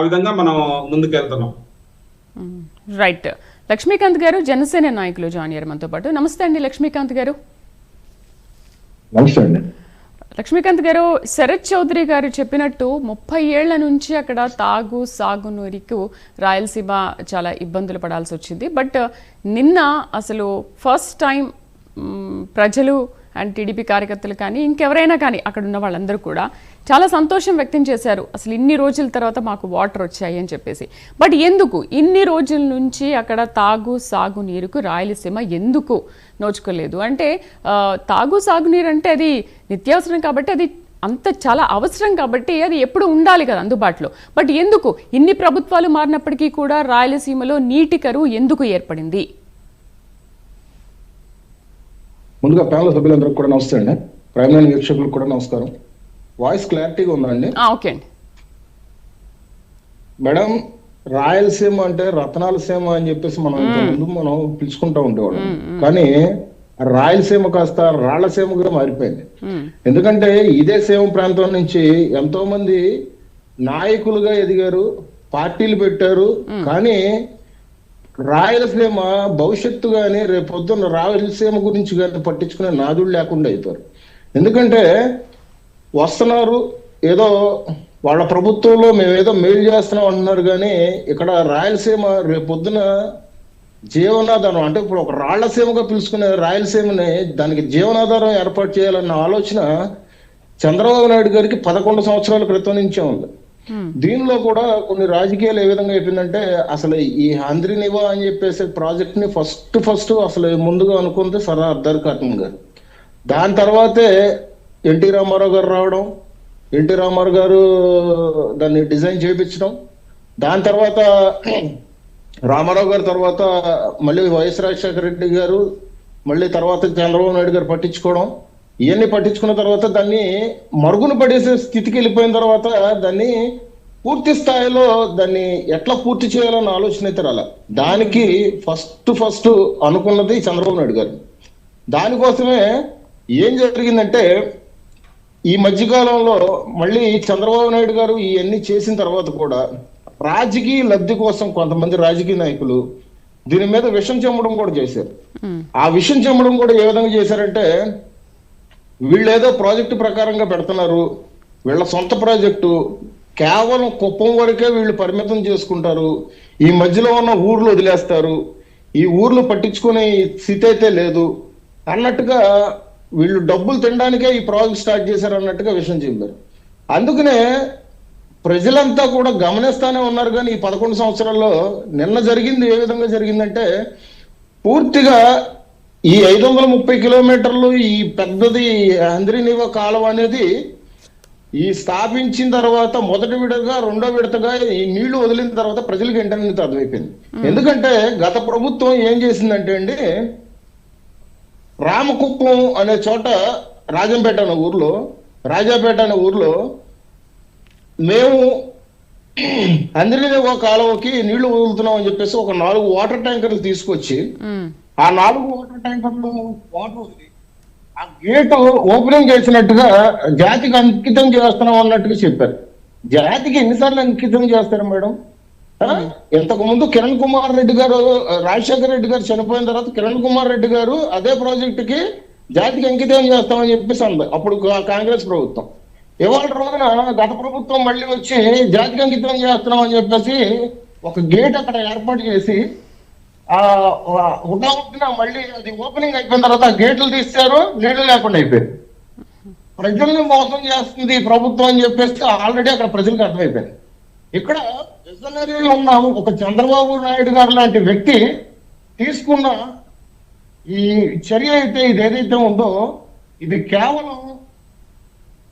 విధంగా మనం ముందుకెళ్తున్నాం. రైట్. లక్ష్మీకాంత్ గారు జనసేన నాయకులు జాయిన్ అయ్యారు మనతో పాటు. నమస్తే అండి లక్ష్మీకాంత్ గారు. నమస్తే అండి. లక్ష్మీకాంత్ గారు, శరత్ చౌదరి గారు చెప్పినట్టు 30 ఏళ్ల నుంచి అక్కడ తాగు సాగునీరుకు రాయలసీమ చాలా ఇబ్బందులు పడాల్సి వచ్చింది. బట్ నిన్న అసలు ఫస్ట్ టైం ప్రజలు అండ్ టీడీపీ కార్యకర్తలు కానీ ఇంకెవరైనా కానీ అక్కడ ఉన్న వాళ్ళందరూ కూడా చాలా సంతోషం వ్యక్తం చేశారు. అసలు ఇన్ని రోజుల తర్వాత మాకు వాటర్ వచ్చాయి అని చెప్పేసి. బట్ ఎందుకు ఇన్ని రోజుల నుంచి అక్కడ తాగు సాగునీరుకు రాయలసీమ ఎందుకు నోచుకోలేదు? అంటే తాగు సాగునీరు అంటే అది నిత్యావసరం కాబట్టి, అది అంత చాలా అవసరం కాబట్టి అది ఎప్పుడు ఉండాలి కదా అందుబాటులో. బట్ ఎందుకు ఇన్ని ప్రభుత్వాలు మారినప్పటికీ కూడా రాయలసీమలో నీటి కరువు ఎందుకు ఏర్పడింది? ముందుగా ప్యానల్ సభ్యులందరికీ కూడా నమస్తే అండి. ప్రైమ్ లైన్ వీక్షకులకు కూడా నమస్కారం. వాయిస్ క్లారిటీగా ఉందండి? ఓకే అండి. మేడం, రాయలసీమ అంటే రతనాల సీమ అని చెప్పేసి మనం పిలుచుకుంటూ ఉండేవాళ్ళం. కానీ రాయలసీమ కాస్త రాళ్లసీమగా మారిపోయింది. ఎందుకంటే ఇదే సీమ ప్రాంతం నుంచి ఎంతో మంది నాయకులుగా ఎదిగారు, పార్టీలు పెట్టారు. కానీ రాయలసీమ భవిష్యత్తు కానీ రేపు పొద్దున్న రాయలసీమ గురించి కానీ పట్టించుకునే నాదుడు లేకుండా అయిపోయారు. ఎందుకంటే వస్తున్నారు, ఏదో వాళ్ళ ప్రభుత్వంలో మేము ఏదో మేలు చేస్తున్నాం అంటున్నారు. కానీ ఇక్కడ రాయలసీమ రేపు పొద్దున జీవనాధారం అంటే ఇప్పుడు ఒక రాళ్లసీమగా పిలుచుకునే రాయలసీమని దానికి జీవనాధారం ఏర్పాటు చేయాలన్న ఆలోచన చంద్రబాబు నాయుడు గారికి 11 సంవత్సరాల క్రితం నుంచే ఉంది. దీనిలో కూడా కొన్ని రాజకీయాలు ఏ విధంగా అయిపోయిందంటే, అసలు ఈ ఆంధ్రనివా అని చెప్పేసి ప్రాజెక్ట్ ని ఫస్ట్ అసలు ముందుగా అనుకుంది సర్దార్ కాటన్ గారు. దాని తర్వాతే ఎన్టీ రామారావు గారు రావడం, ఎన్టీ రామారావు గారు దాన్ని డిజైన్ చేయించడం, దాని తర్వాత రామారావు గారి తర్వాత మళ్ళీ వైఎస్ రాజశేఖర రెడ్డి గారు, మళ్ళీ తర్వాత చంద్రబాబు నాయుడు గారు పట్టించుకోవడం, ఇవన్నీ పట్టించుకున్న తర్వాత దాన్ని మరుగున పడేసే స్థితికి వెళ్ళిపోయిన తర్వాత దాన్ని పూర్తి స్థాయిలో దాన్ని ఎట్లా పూర్తి చేయాలన్న ఆలోచన అయితే రాల. దానికి ఫస్ట్ అనుకున్నది చంద్రబాబు నాయుడు గారు. దానికోసమే ఏం జరిగిందంటే, ఈ మధ్యకాలంలో మళ్ళీ చంద్రబాబు నాయుడు గారు ఇవన్నీ చేసిన తర్వాత కూడా రాజకీయ లబ్ధి కోసం కొంతమంది రాజకీయ నాయకులు దీని మీద విషం చెమ్మడం కూడా చేశారు. ఆ విషం చెమ్మడం కూడా ఏ విధంగా చేశారంటే, వీళ్ళు ఏదో ప్రాజెక్టు ప్రకారంగా పెడుతున్నారు, వీళ్ళ సొంత ప్రాజెక్టు కేవలం కుప్పం వరకే వీళ్ళు పరిమితం చేసుకుంటారు, ఈ మధ్యలో ఉన్న ఊర్లు వదిలేస్తారు, ఈ ఊర్లు పట్టించుకునే స్థితి అయితే లేదు అన్నట్టుగా వీళ్ళు డబ్బులు తినడానికే ఈ ప్రాజెక్ట్ స్టార్ట్ చేశారు అన్నట్టుగా విషయం చెప్పారు. అందుకనే ప్రజలంతా కూడా గమనిస్తానే ఉన్నారు. కానీ ఈ 11 సంవత్సరాల్లో నిన్న జరిగింది ఏ విధంగా జరిగిందంటే, పూర్తిగా ఈ 530 కిలోమీటర్లు ఈ పెద్దది ఆంధ్రనివా కాలువ అనేది ఈ స్థాపించిన తర్వాత మొదటి విడతగా రెండో విడతగా ఈ నీళ్లు వదిలిన తర్వాత ప్రజలకు ఇంటర్నెట్ అర్థమైపోయింది. ఎందుకంటే గత ప్రభుత్వం ఏం చేసిందంటే అండి, రామకుప్పం అనే చోట రాజంపేట అనే ఊర్లో, రాజాపేట అనే ఊర్లో మేము ఆంధ్రనివా కాలువకి నీళ్లు వదులుతున్నాం అని చెప్పేసి ఒక 4 వాటర్ ట్యాంకర్లు తీసుకొచ్చి ఆ 4 వాటర్ ట్యాంకర్లు వాటర్ వదిలి ఆ గేట్ ఓపెనింగ్ చేసినట్టుగా జాతికి అంకితం చేస్తున్నాం అన్నట్టుగా చెప్పారు. జాతికి ఎన్నిసార్లు అంకితం చేస్తారు మేడం? ఇంతకు ముందు కిరణ్ కుమార్ రెడ్డి గారు, రాజశేఖర రెడ్డి గారు చనిపోయిన తర్వాత కిరణ్ కుమార్ రెడ్డి గారు అదే ప్రాజెక్టుకి జాతికి అంకితం చేస్తామని చెప్పేసి అంది అప్పుడు కాంగ్రెస్ ప్రభుత్వం. ఇవాళ రోజున గత ప్రభుత్వం మళ్ళీ వచ్చి జాతికి అంకితం చేస్తున్నాం అని చెప్పేసి ఒక గేట్ అక్కడ ఏర్పాటు చేసి ఉన్నా మళ్ళీ అది ఓపెనింగ్ అయిపోయిన తర్వాత గేట్లు తీస్తారు, నీళ్లు లేకుండా అయిపోయింది. ప్రజల్ని మోసం చేస్తుంది ప్రభుత్వం అని చెప్పేసి ఆల్రెడీ అక్కడ ప్రజలకు అర్థమైపోయింది. ఇక్కడ విజనరీలో ఉన్న ఒక చంద్రబాబు నాయుడు గారు లాంటి వ్యక్తి తీసుకున్న ఈ చర్య అయితే ఇది ఏదైతే ఉందో ఇది కేవలం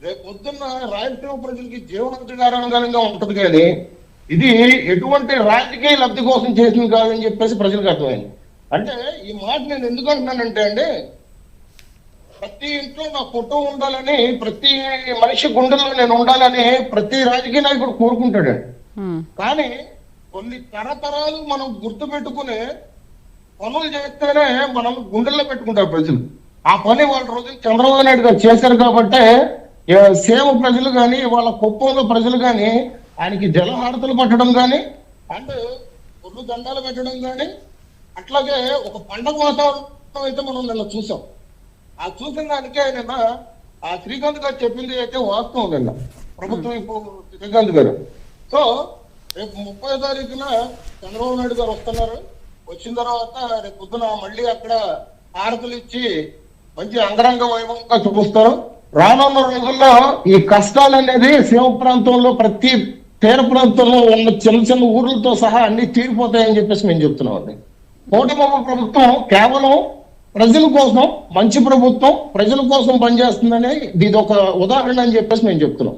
రేపు పొద్దున్న రాయలసీమ ప్రజలకి జీవనాధారంగా ఉంటది. కానీ ఇది ఎటువంటి రాజకీయ లబ్ధి కోసం చేసింది కాదని చెప్పేసి ప్రజలకు అర్థమైంది. అంటే ఈ మాట నేను ఎందుకు అంటున్నానంటే అండి, ప్రతి ఇంట్లో నా ఫోటో ఉండాలని, ప్రతి మనిషి గుండెల్లో నేను ఉండాలని ప్రతి రాజకీయ నాయకుడు కోరుకుంటాడు. కానీ కొన్ని తరతరాలు మనం గుర్తు పెట్టుకునే పనులు చేస్తేనే మనం గుండెల్లో పెట్టుకుంటారు ప్రజలు. ఆ పని వాళ్ళ రోజు చంద్రబాబు నాయుడు గారు చేశారు కాబట్టి సీమ ప్రజలు కానీ వాళ్ళ కుప్పంలో ప్రజలు కానీ ఆయనకి జలహారతలు పట్టడం కానీ అండ్ ఒళ్ళు దండాలు పెట్టడం కానీ అట్లాగే ఒక పండగ వాతావరణం అయితే మనం నిన్న చూసాం. ఆ చూసిన దానికే నిన్న ఆ శ్రీకాంత్ గారు చెప్పింది అయితే వాస్తవం నిన్న ప్రభుత్వం ఇప్పుడు శ్రీకాంత్ గారు. సో రేపు 30వ తారీఖున చంద్రబాబు నాయుడు గారు వస్తున్నారు. వచ్చిన తర్వాత రేపు పొద్దున మళ్ళీ అక్కడ హారతులు ఇచ్చి మంచి అంగరంగ వైభవంగా చూపిస్తారు. రానున్న రోజుల్లో ఈ కష్టాలు అనేది సీమ ప్రాంతంలో ప్రతి తీర ప్రాంతంలో ఉన్న చిన్న చిన్న ఊర్లతో సహా అన్ని తీరిపోతాయని చెప్పేసి మేము చెప్తున్నాం అండి. కూటమి ప్రభుత్వం కేవలం ప్రజల కోసం, మంచి ప్రభుత్వం ప్రజల కోసం పనిచేస్తుందని ఇది ఒక ఉదాహరణ అని చెప్పేసి మేము చెప్తున్నాం.